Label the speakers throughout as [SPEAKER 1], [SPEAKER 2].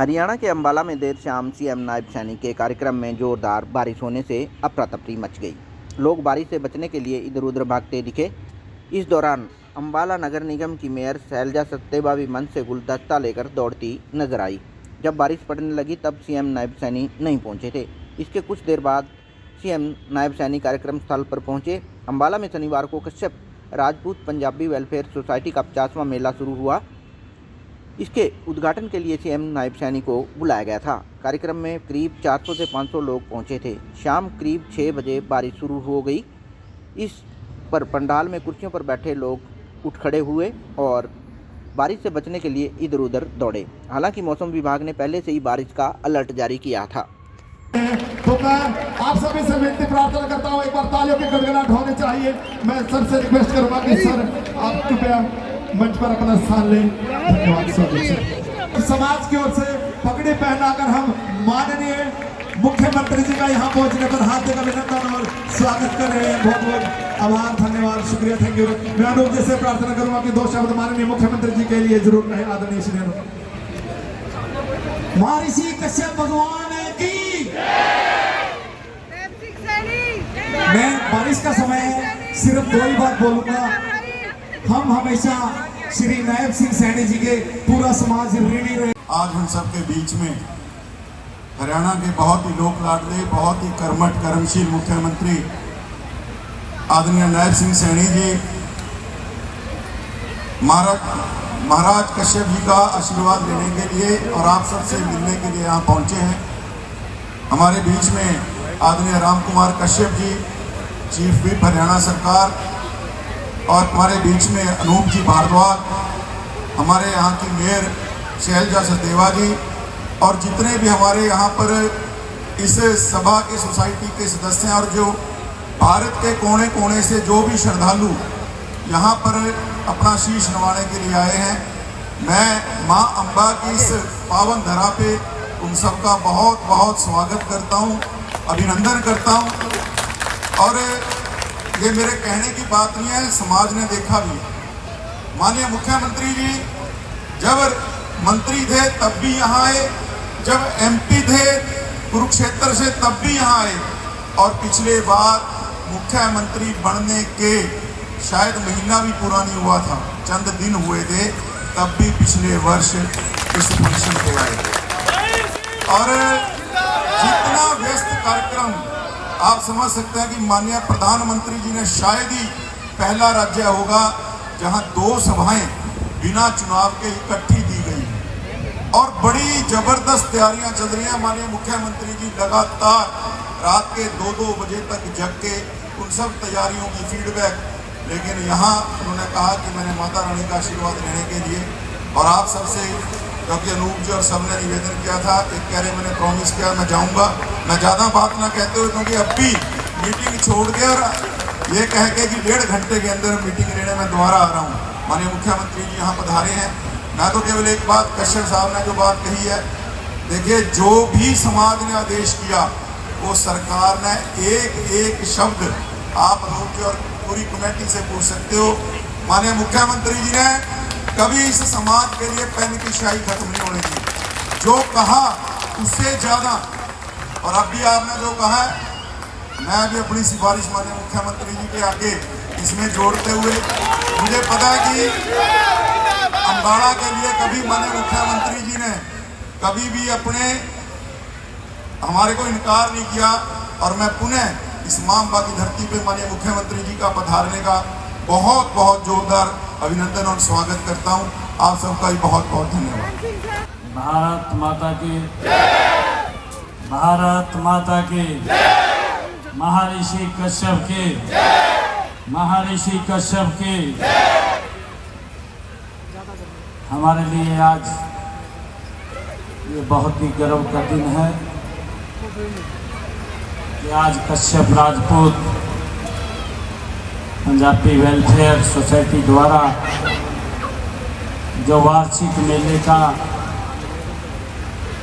[SPEAKER 1] हरियाणा के अंबाला में देर शाम सीएम नायब सैनी के कार्यक्रम में जोरदार बारिश होने से अफरा तफरी मच गई। लोग बारिश से बचने के लिए इधर उधर भागते दिखे। इस दौरान अंबाला नगर निगम की मेयर शैलजा सचदेवा भी मंच से गुलदस्ता लेकर दौड़ती नजर आई। जब बारिश पड़ने लगी तब सीएम नायब सैनी नहीं पहुंचे थे। इसके कुछ देर बाद सीएम नायब सैनी कार्यक्रम स्थल पर पहुंचे। अंबाला में शनिवार को कश्यप राजपूत पंजाबी वेलफेयर सोसाइटी का 50वां मेला शुरू हुआ। इसके उद्घाटन के लिए सीएम नायब सैनी को बुलाया गया था। कार्यक्रम में करीब 400 से 500 लोग पहुंचे थे। शाम करीब 6 बजे बारिश शुरू हो गई। इस पर पंडाल में कुर्सियों पर बैठे लोग उठ खड़े हुए और बारिश से बचने के लिए इधर उधर दौड़े। हालांकि मौसम विभाग ने पहले से ही बारिश का अलर्ट जारी किया था।
[SPEAKER 2] तो मैं आप सभी से विनती प्रार्थना करता हूँ, एक बार तालियों की गड़गड़ाहट होनी चाहिए। मैं सर से रिक्वेस्ट करूँगा कि सर आप कृपया मंच पर अपना स्थान लें। धन्यवाद सर। समाज की ओर से पगड़ी पहनाकर हम माननीय मुख्यमंत्री जी का यहाँ पहुँचने पर हार्दिक अभिनंदन और स्वागत कर रहे हैं। बहुत बहुत आभार, धन्यवाद, शुक्रिया, थैंक यू। मैं अनूप जी से प्रार्थना करूँगा कि 2 शब्द माननीय मुख्यमंत्री जी के लिए जरूर कहें। आदरणीय श्री महर्षि कश्यप भगवान की। मैं बारिश का समय है, सिर्फ 2 ही बात बोलूंगा। हम हमेशा श्री नायब सिंह सैनी जी के पूरा समाज ऋणी रहे।
[SPEAKER 3] आज हम सबके बीच में हरियाणा के बहुत ही लोक लाडले, बहुत ही कर्मठ कर्मशील मुख्यमंत्री आदरणीय नायब सिंह सैनी जी महाराज कश्यप जी का आशीर्वाद लेने के लिए और आप सबसे मिलने के लिए यहाँ पहुँचे हैं। हमारे बीच में आदरणीय राम कुमार कश्यप जी, चीफ व्हिप हरियाणा सरकार, और हमारे बीच में अनूप जी भारद्वाज, हमारे यहाँ की मेयर शैलजा सचदेवा जी, और जितने भी हमारे यहाँ पर इस सभा के सोसाइटी के सदस्य हैं और जो भारत के कोने कोने से जो भी श्रद्धालु यहाँ पर अपना शीश नवाने के लिए आए हैं। मैं माँ अम्बा की इस पावन धरा पे उन सबका बहुत बहुत स्वागत करता हूँ, अभिनंदन करता हूँ। और ये मेरे कहने की बात नहीं है, समाज ने देखा भी। माननीय मुख्यमंत्री जी जब मंत्री थे तब भी यहाँ आए, जब एमपी थे कुरुक्षेत्र से तब भी यहाँ आए, और पिछले बार मुख्यमंत्री बनने के शायद महीना भी पूरा नहीं हुआ था, चंद दिन हुए थे, तब भी पिछले वर्ष इस फंक्शन पे आए। और जितना व्यस्त कार्यक्रम, आप समझ सकते हैं कि माननीय प्रधानमंत्री जी ने शायद ही पहला राज्य होगा जहां 2 सभाएं बिना चुनाव के इकट्ठी दी गई और बड़ी जबरदस्त तैयारियां चल रही हैं। माननीय मुख्यमंत्री जी लगातार रात के 2-2 बजे तक जग के उन सब तैयारियों की फीडबैक, लेकिन यहाँ उन्होंने कहा कि मैंने माता रानी का आशीर्वाद लेने के लिए और आप सबसे, क्योंकि अनूप जी और सबने निवेदन किया था, एक कह रहे मैंने प्रॉमिस किया मैं जाऊंगा। मैं ज़्यादा बात ना कहते हुए, क्योंकि अब भी मीटिंग छोड़ के और ये कह के कि 1.5 घंटे के अंदर मीटिंग लेने में दोबारा आ रहा हूँ। माननीय मुख्यमंत्री जी यहाँ पधारे हैं। मैं तो केवल एक बात, कश्यप साहब ने जो बात कही है, देखिए जो भी समाज ने आदेश किया वो सरकार ने एक शब्द, आप अनूप जी और पूरी कमेटी से पूछ सकते हो, माननीय मुख्यमंत्री जी ने कभी इस समाज के लिए पेन की स्याही खत्म नहीं होने दी। जो कहा उससे ज़्यादा, और अब भी आपने जो कहा है, मैं भी अपनी सिफारिश माननीय मुख्यमंत्री जी के आगे इसमें जोड़ते हुए, मुझे पता है कि अंबाला के लिए कभी माननीय मुख्यमंत्री जी ने कभी भी हमारे को इनकार नहीं किया, और मैं पुनः इस माँ अम्बा की धरती पे माननीय मुख्यमंत्री जी का पधारने का बहुत बहुत जोरदार अभिनंदन और स्वागत करता हूं। आप सबका भी बहुत बहुत धन्यवाद।
[SPEAKER 4] भारत माता की, भारत माता की, महर्षि कश्यप की, महर्षि कश्यप की। हमारे लिए आज ये बहुत ही गर्व का दिन है कि आज कश्यप राजपूत पंजाबी वेलफेयर सोसाइटी द्वारा जो वार्षिक मेले का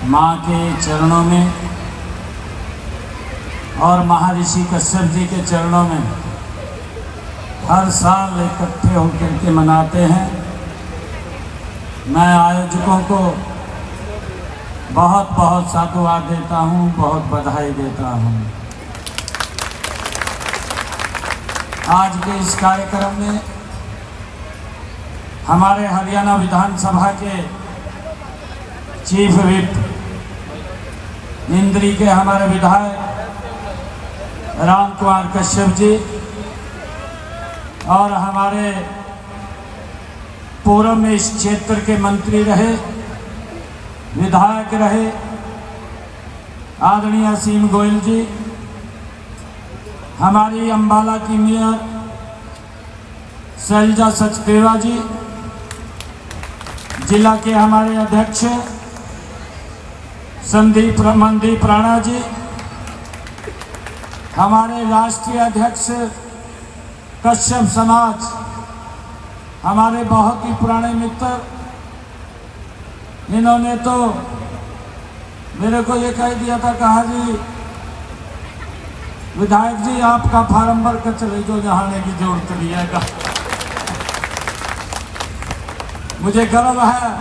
[SPEAKER 4] माँ के चरणों में और महर्षि कश्यप जी के चरणों में हर साल इकट्ठे होकर के मनाते हैं। मैं आयोजकों को बहुत बहुत साधुवाद देता हूँ, बहुत बधाई देता हूँ। आज के इस कार्यक्रम में हमारे हरियाणा विधानसभा के चीफ विप इंद्री के हमारे विधायक राम कुमार कश्यप जी और हमारे पूर्व में इस क्षेत्र के मंत्री रहे, विधायक रहे आदरणीय असीम गोयल जी, हमारी अंबाला की मेयर शैलजा सचदेवा जी, जिला के हमारे अध्यक्ष मनदीप राणा जी, हमारे राष्ट्रीय अध्यक्ष कश्यप समाज, हमारे बहुत ही पुराने मित्र, इन्होंने तो मेरे को ये कह दिया था, कहा जी विधायक जी आपका फार्म भर कर चले जो जहाने की जरूरत नहीं है। मुझे गर्व है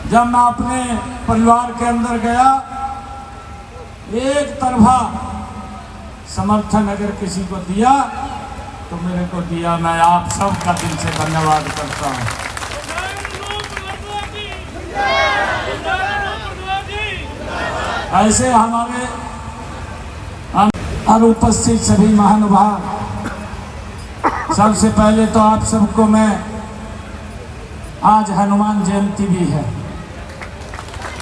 [SPEAKER 4] जब मैं अपने परिवार के अंदर गया, एक तरफा समर्थन अगर किसी को दिया तो मेरे को दिया। मैं आप सबका दिल से धन्यवाद करता हूँ। ऐसे हमारे और उपस्थित सभी महानुभाव, सबसे पहले तो आप सबको मैं, आज हनुमान जयंती भी है,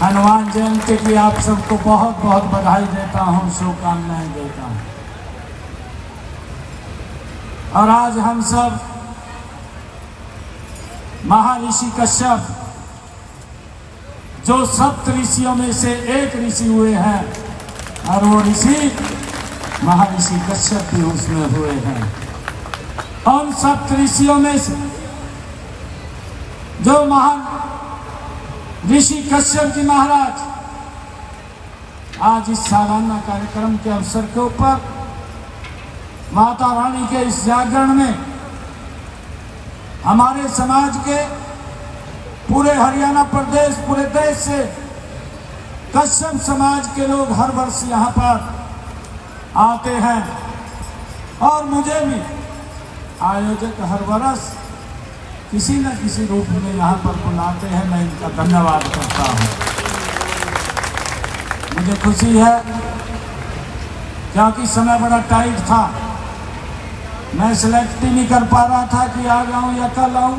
[SPEAKER 4] हनुमान जयंती की आप सबको बहुत बहुत बधाई देता हूँ, शुभकामनाएं देता हूँ। और आज हम सब महर्षि कश्यप, जो सप्त ऋषियों में से एक ऋषि हुए हैं, और वो ऋषि महर्षि कश्यप भी उसमें हुए हैं। उन सप्त ऋषियों में से जो महान ऋषि कश्यप जी महाराज आज इस सालाना कार्यक्रम के अवसर के ऊपर माता रानी के इस जागरण में हमारे समाज के पूरे हरियाणा प्रदेश, पूरे देश से कश्यप समाज के लोग हर वर्ष यहाँ पर आते हैं और मुझे भी आयोजक हर वर्ष किसी न किसी रूप में यहाँ पर बुलाते हैं। मैं इनका धन्यवाद करता हूँ। मुझे खुशी है क्योंकि समय बड़ा टाइट था, मैं सिलेक्ट ही नहीं कर पा रहा था कि आज आऊँ या कल आऊँ।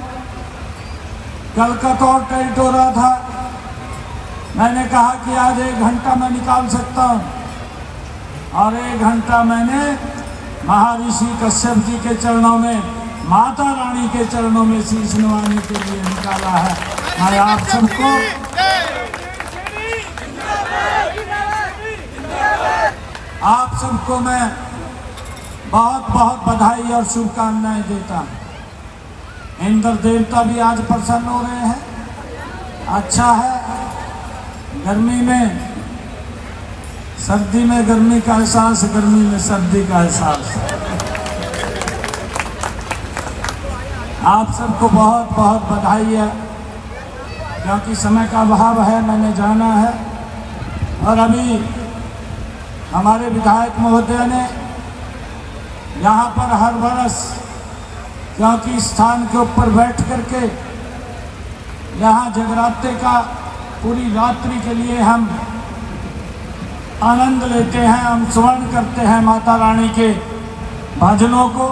[SPEAKER 4] कल का तो और टाइट हो रहा था, मैंने कहा कि आज 1 घंटा मैं निकाल सकता हूँ, और 1 घंटा मैंने महर्षि कश्यप जी के चरणों में, माता रानी के चरणों में शीश नवाने के लिए निकाला है। मैं आप सबको मैं बहुत बहुत बधाई और शुभकामनाएं देता हूँ। इंद्र देवता भी आज प्रसन्न हो रहे हैं। अच्छा है, गर्मी में, सर्दी में गर्मी का एहसास, गर्मी में सर्दी का एहसास। आप सबको बहुत बहुत बधाई है, क्योंकि समय का अभाव है, मैंने जाना है। और अभी हमारे विधायक महोदय ने यहाँ पर हर वर्ष, क्योंकि स्थान के ऊपर बैठ करके यहाँ जगराते का पूरी रात्रि के लिए हम आनंद लेते हैं, हम स्मरण करते हैं माता रानी के भजनों को।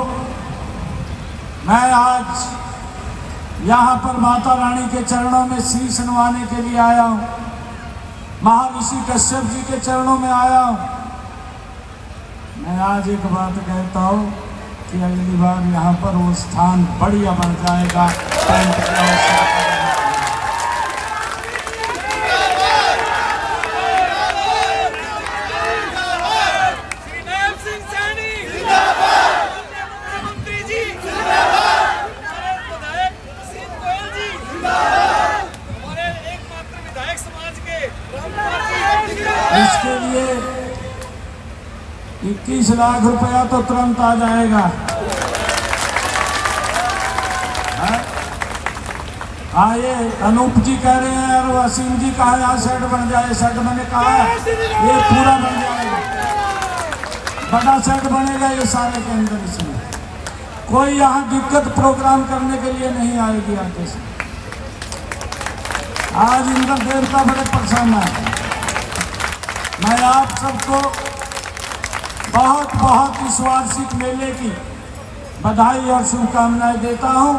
[SPEAKER 4] मैं आज यहाँ पर माता रानी के चरणों में शीश नवाने के लिए आया हूँ, महर्षि कश्यप जी के चरणों में आया हूँ। मैं आज एक बात कहता हूँ कि अगली बार यहाँ पर वो स्थान बढ़िया बन जाएगा। टेंट की आवश्यकता इसके लिए 21 लाख रुपया तो तुरंत आ जाएगा। हाँ, ये अनूप जी कह रहे हैं और वसीम जी कहा यहाँ शेड बन जाए। शेड मैंने कहा है ये पूरा बन जाएगा, बड़ा शेड बनेगा ये सारे के अंदर। इसमें कोई यहाँ दिक्कत प्रोग्राम करने के लिए नहीं आएगी आगे से। आज इंद्र देवता बड़े प्रसन्न है। मैं आप सबको बहुत बहुत इस वार्षिक मेले की बधाई और शुभकामनाएं देता हूं।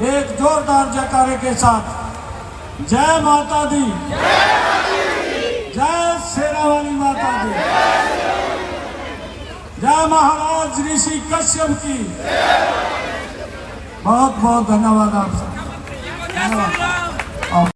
[SPEAKER 4] एक जोरदार जयकारे के साथ जय माता दी, जय शेरावाली माता दी, जय महाराज ऋषि कश्यप की। बहुत बहुत धन्यवाद आप सब। धन्यवाद।